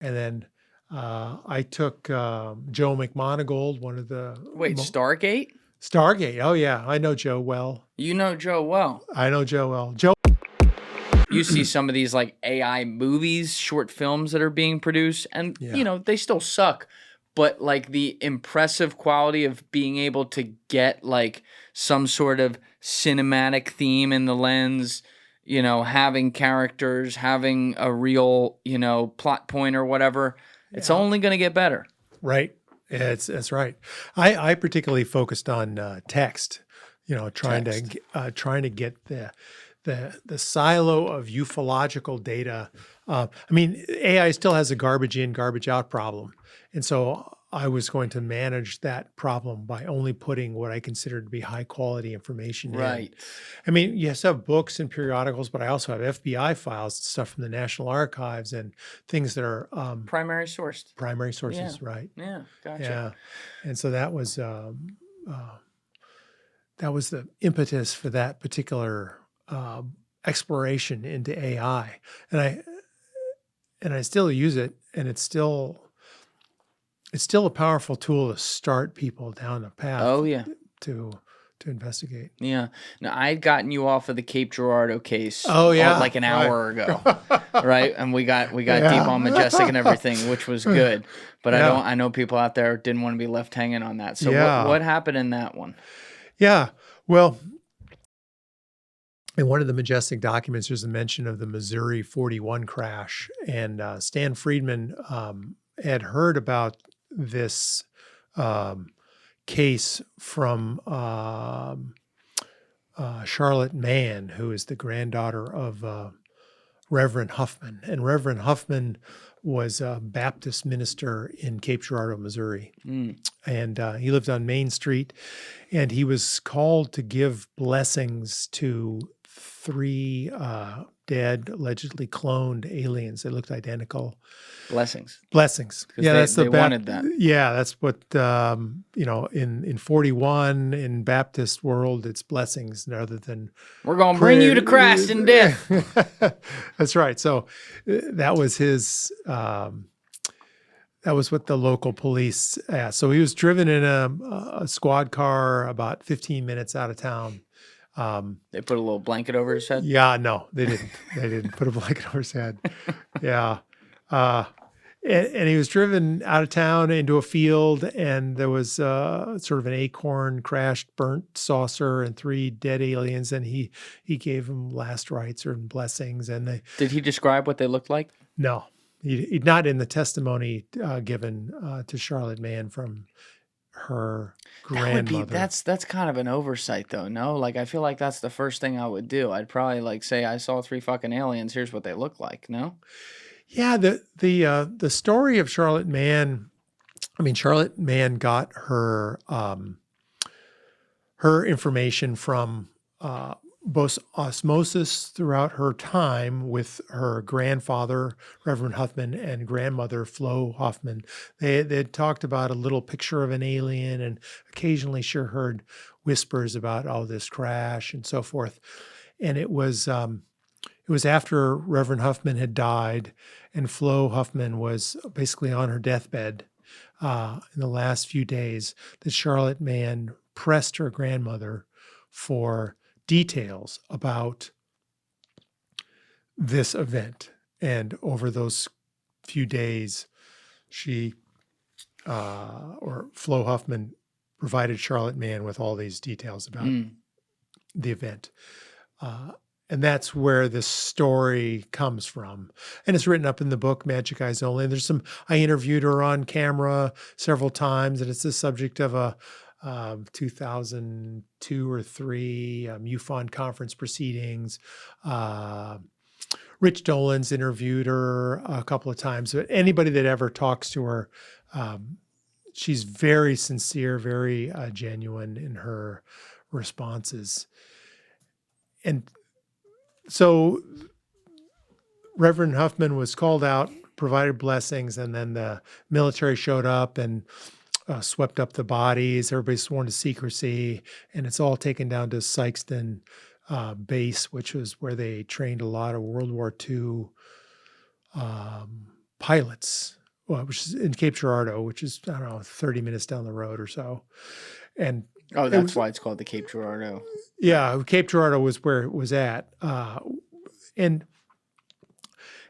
And then I took Joe McMonagold, one of the Wait, Stargate? Stargate. Oh yeah, I know Joe well. You know Joe well. I know Joe well. Joe. You see some of these like AI movies, short films that are being produced, and Yeah. they still suck. But like the impressive quality of being able to get like some sort of cinematic theme in the lens, having characters, having a real, plot point or whatever, it's Yeah. only going to get better. Right. That's right. I particularly focused on text. Trying to get the silo of ufological data. I mean, AI still has a garbage in, garbage out problem, and so I was going to manage that problem by only putting what I consider to be high quality information in. I mean, yes, I have books and periodicals, but I also have FBI files and stuff from the National Archives and things that are primary sourced. Primary sources, right? Yeah, gotcha. Yeah, and so that was the impetus for that particular exploration into AI, and I still use it, and it's still a powerful tool to start people down a path. Oh yeah, to investigate. Yeah. Now I'd gotten you off of the Cape Girardeau case. Oh yeah, like an hour ago, right? And we got deep on Majestic and everything, which was good. But I know people out there didn't want to be left hanging on that. So what happened in that one? Yeah. Well, in one of the Majestic documents, there's a mention of the Missouri 41 crash, and Stan Friedman had heard about this case from Charlotte Mann, who is the granddaughter of Reverend Huffman. And Reverend Huffman was a Baptist minister in Cape Girardeau, Missouri. And he lived on Main Street, and he was called to give blessings to 3 dead, allegedly cloned aliens that looked identical. Blessings. Yeah, they wanted that. Yeah, that's what in 41 in Baptist world, it's blessings rather than we're gonna bring you to Christ in death. That's right. So that was his. That was what the local police asked. So he was driven in a squad car about 15 minutes out of town. They put a little blanket over his head? Yeah, no, they didn't. They didn't put a blanket over his head. Yeah. And he was driven out of town into a field, and there was sort of an acorn crashed burnt saucer and 3 dead aliens, and he gave them last rites or blessings. And did he describe what they looked like? No, he not in the testimony given to Charlotte Mann from her grandmother. That's kind of an oversight, though. No, like I feel like that's the first thing I would do. I'd probably like say I saw 3 fucking aliens. Here's what they look like. No. Yeah, the story of Charlotte Mann. I mean, Charlotte Mann got her information from both osmosis throughout her time with her grandfather, Reverend Huffman, and grandmother, Flo Huffman. They talked about a little picture of an alien, and occasionally she heard whispers about this crash and so forth. And it was after Reverend Huffman had died, and Flo Huffman was basically on her deathbed in the last few days, that Charlotte Mann pressed her grandmother for details about this event. And over those few days, she or Flo Huffman provided Charlotte Mann with all these details about the event. And that's where this story comes from. And it's written up in the book, Magic Eyes Only. And I interviewed her on camera several times, and it's the subject of a 2002 or 3 MUFON conference proceedings. Rich Dolan's interviewed her a couple of times. But anybody that ever talks to her, she's very sincere, very genuine in her responses. And so Reverend Huffman was called out, provided blessings, and then the military showed up and swept up the bodies. Everybody's sworn to secrecy, and it's all taken down to Sykeston base, which was where they trained a lot of World War II pilots, well, which is in Cape Girardeau, which is, I don't know, 30 minutes down the road or so. And Oh, it that's was, why it's called the Cape Girardeau. yeah, Cape Girardeau was where it was at. And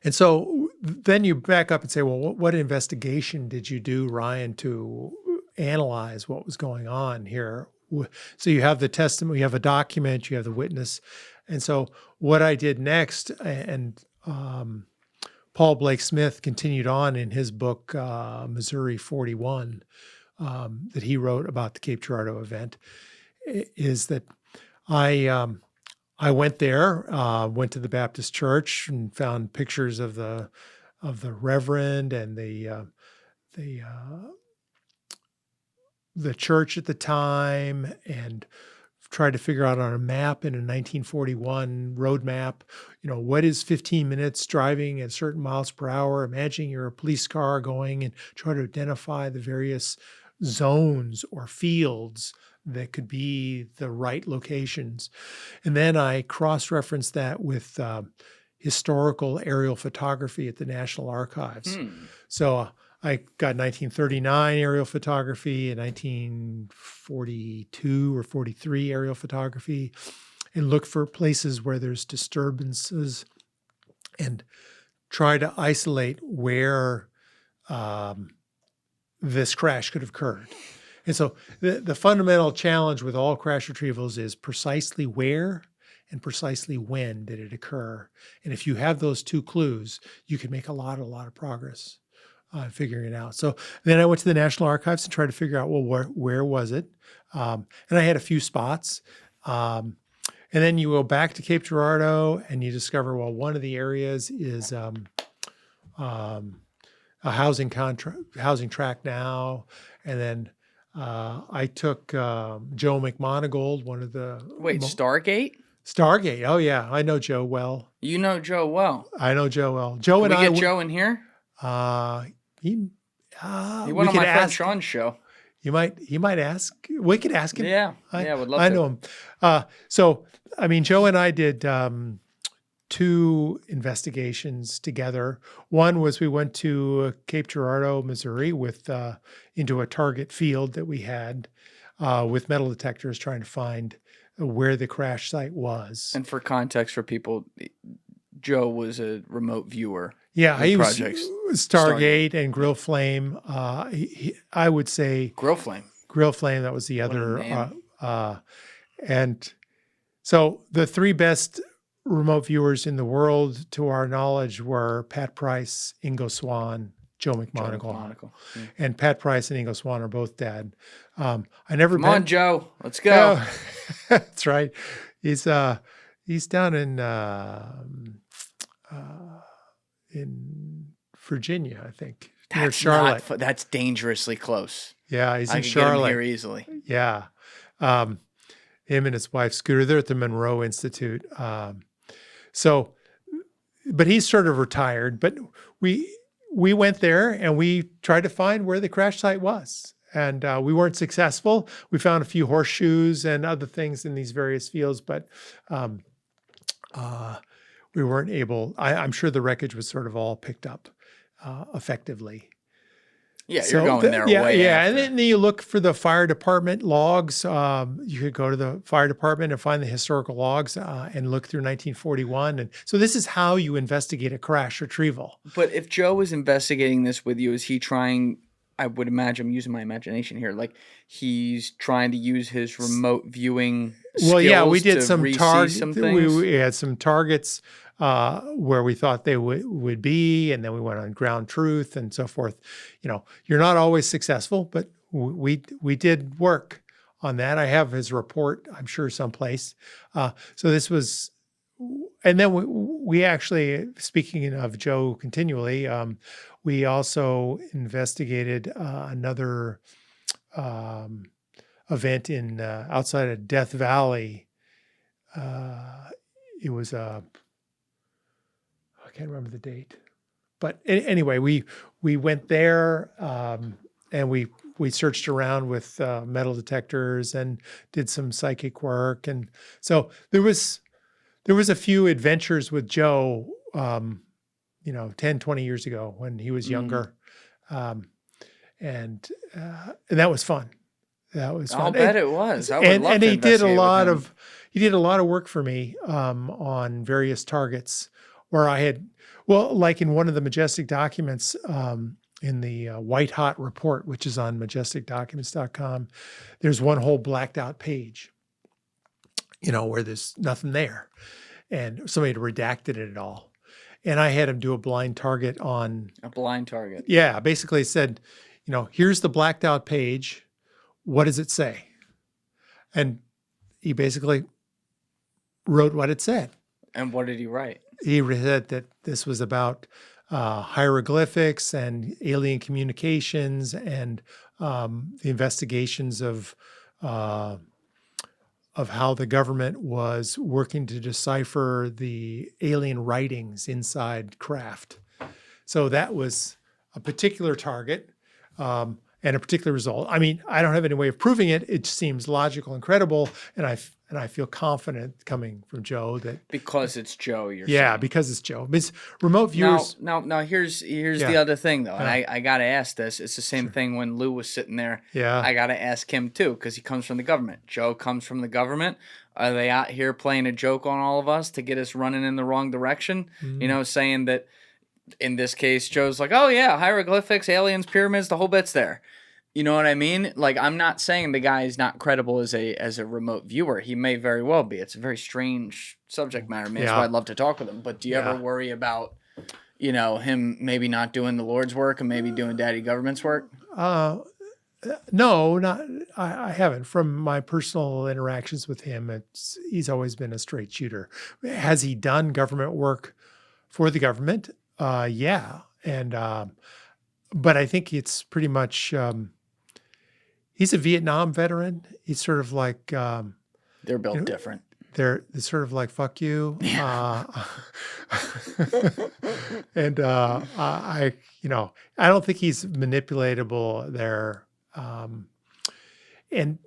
and so then you back up and say, well, what investigation did you do, Ryan, to analyze what was going on here? So you have the testimony, you have a document, you have the witness. And so what I did next, and Paul Blake Smith continued on in his book, Missouri 41, that he wrote about the Cape Girardeau event, is that I went there, went to the Baptist church and found pictures of the reverend and the church at the time, and tried to figure out on a map in a 1941 road map, what is 15 minutes driving at certain miles per hour? Imagine you're a police car going and try to identify the various zones or fields that could be the right locations. And then I cross-referenced that with historical aerial photography at the National Archives. So I got 1939 aerial photography and 1942 or 43 aerial photography, and look for places where there's disturbances and try to isolate where this crash could have occurred. And so the fundamental challenge with all crash retrievals is precisely where and precisely when did it occur. And if you have those two clues, you can make a lot of progress figuring it out. So then I went to the National Archives and tried to figure out, well, where was it? And I had a few spots. And then you go back to Cape Girardeau and you discover, well, one of the areas is a housing tract now. And then I took Joe McMonagold, one of the... Wait, Stargate? Stargate. Oh, yeah. I know Joe well. You know Joe well. I know Joe well. Joe Can and we I... get Joe in here? He went on my friend Sean's show. He might ask. We could ask him. Yeah, I would love to. I know him. So, I mean, Joe and I did two investigations together. One was we went to Cape Girardeau, Missouri, into a target field that we had with metal detectors trying to find where the crash site was. And for context for people, Joe was a remote viewer. Yeah, he was projects. Stargate and Grill Flame. I would say Grill Flame. Grill Flame. That was the other. And so the three best remote viewers in the world, to our knowledge, were Pat Price, Ingo Swan, Joe McMonagle. Yeah. And Pat Price and Ingo Swan are both dead. Come on, Joe. Let's go. Oh, that's right. He's down in Virginia, I think, near Charlotte. That's dangerously close. Yeah, he's in Charlotte. Charlotte. Get him here easily. Yeah. Him and his wife, Scooter, they're at the Monroe Institute. But he's sort of retired. But we went there and we tried to find where the crash site was. And we weren't successful. We found a few horseshoes and other things in these various fields, but we weren't able. I'm sure the wreckage was sort of all picked up effectively. Yeah, you're going there way Yeah, after. and then you look for the fire department logs. You could go to the fire department and find the historical logs and look through 1941. And so this is how you investigate a crash retrieval. But if Joe was investigating this with you, is he trying... I would imagine, I'm using my imagination here, like he's trying to use his remote viewing skills. Well, yeah, we did some targets. We had some targets where we thought they would be, and then we went on ground truth and so forth. You're not always successful, but we did work on that. I have his report, I'm sure, someplace. So this was, and then we actually, speaking of Joe continually, we also investigated another event in outside of Death Valley. It was I can't remember the date, but anyway, we went there and we searched around with metal detectors and did some psychic work, and so there was a few adventures with Joe. 10, 20 years ago when he was younger. And that was fun. That was fun. I'll bet it was. I would And, love and to he did a investigate with lot him. of work for me on various targets where I had, like in one of the Majestic documents, in the White Hot report, which is on majesticdocuments.com, there's one whole blacked out page, where there's nothing there. And somebody had redacted it all. And I had him do a blind target on. A blind target. Yeah, basically said, here's the blacked out page. What does it say? And he basically wrote what it said. And what did he write? He said that this was about hieroglyphics and alien communications and the investigations of how the government was working to decipher the alien writings inside craft. So that was a particular target and a particular result. I mean, I don't have any way of proving it. It seems logical and credible, and I feel confident coming from Joe that because it's Joe. You're yeah, saying. because it's Joe. It's remote viewers. Now here's the other thing though, and I gotta ask this. It's the same thing when Lou was sitting there. Yeah, I gotta ask him too because he comes from the government. Joe comes from the government. Are they out here playing a joke on all of us to get us running in the wrong direction? Saying that. In this case, Joe's like, oh yeah, hieroglyphics, aliens, pyramids, the whole bit's there. You know what I mean? Like, I'm not saying the guy is not credible as a remote viewer. He may very well be. It's a very strange subject matter. I mean, that's why I'd love to talk with him. But do you ever worry about, him maybe not doing the Lord's work and maybe doing daddy government's work? No, not. I haven't. From my personal interactions with him, he's always been a straight shooter. Has he done government work for the government? Yeah. And, but I think it's pretty much, he's a Vietnam veteran. He's sort of like, they're built different. They're sort of like, fuck you. Yeah. And, I don't think he's manipulatable there. And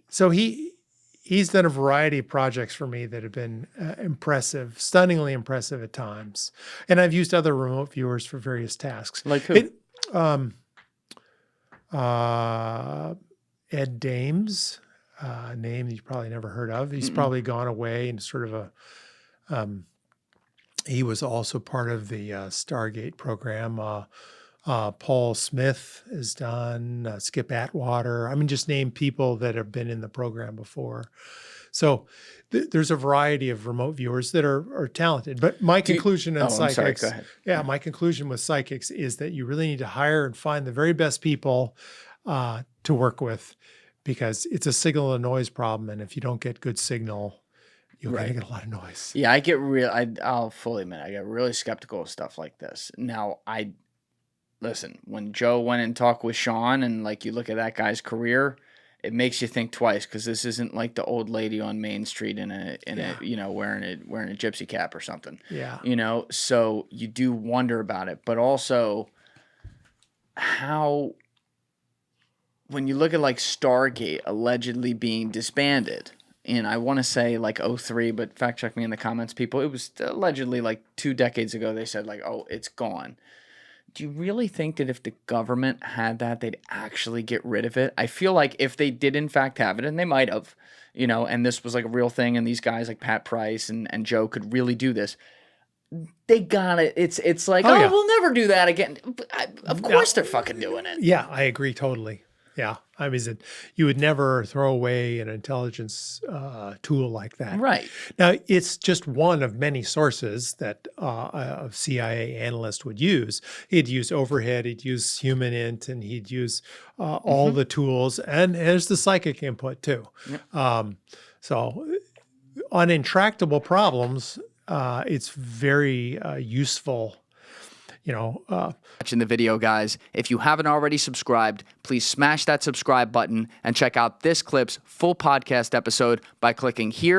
so he's done a variety of projects for me that have been impressive, stunningly impressive at times. And I've used other remote viewers for various tasks. Like who? Ed Dames, a name that you probably never heard of. He's probably gone away and sort of he was also part of the Stargate program. Paul Smith has done, Skip Atwater. I mean, just name people that have been in the program before. So there's a variety of remote viewers that are talented. But my conclusion on psychics, I'm sorry, go ahead. Yeah, my conclusion with psychics is that you really need to hire and find the very best people to work with, because it's a signal and noise problem. And if you don't get good signal, you're going to get a lot of noise. Yeah, I'll fully admit, I get really skeptical of stuff like this. Now, listen, when Joe went and talked with Sean and like you look at that guy's career, it makes you think twice, because this isn't like the old lady on Main Street in a wearing a gypsy cap or something. Yeah. So you do wonder about it, but also how when you look at like Stargate allegedly being disbanded, and I want to say like 2003, but fact check me in the comments, people. It was allegedly like 2 decades ago. They said like, oh, it's gone. Do you really think that if the government had that, they'd actually get rid of it? I feel like if they did in fact have it, and they might have, and this was like a real thing, and these guys like Pat Price and Joe could really do this, they got it. It's like, yeah. We'll never do that again. Of course they're fucking doing it. Yeah, I agree totally. Yeah. I mean, you would never throw away an intelligence tool like that. Right. Now, it's just one of many sources that a CIA analyst would use. He'd use overhead, he'd use human int, and he'd use all the tools. And there's the psychic input too. Yep. So on intractable problems, it's very useful. Watching the video, guys. If you haven't already subscribed, please smash that subscribe button and check out this clip's full podcast episode by clicking here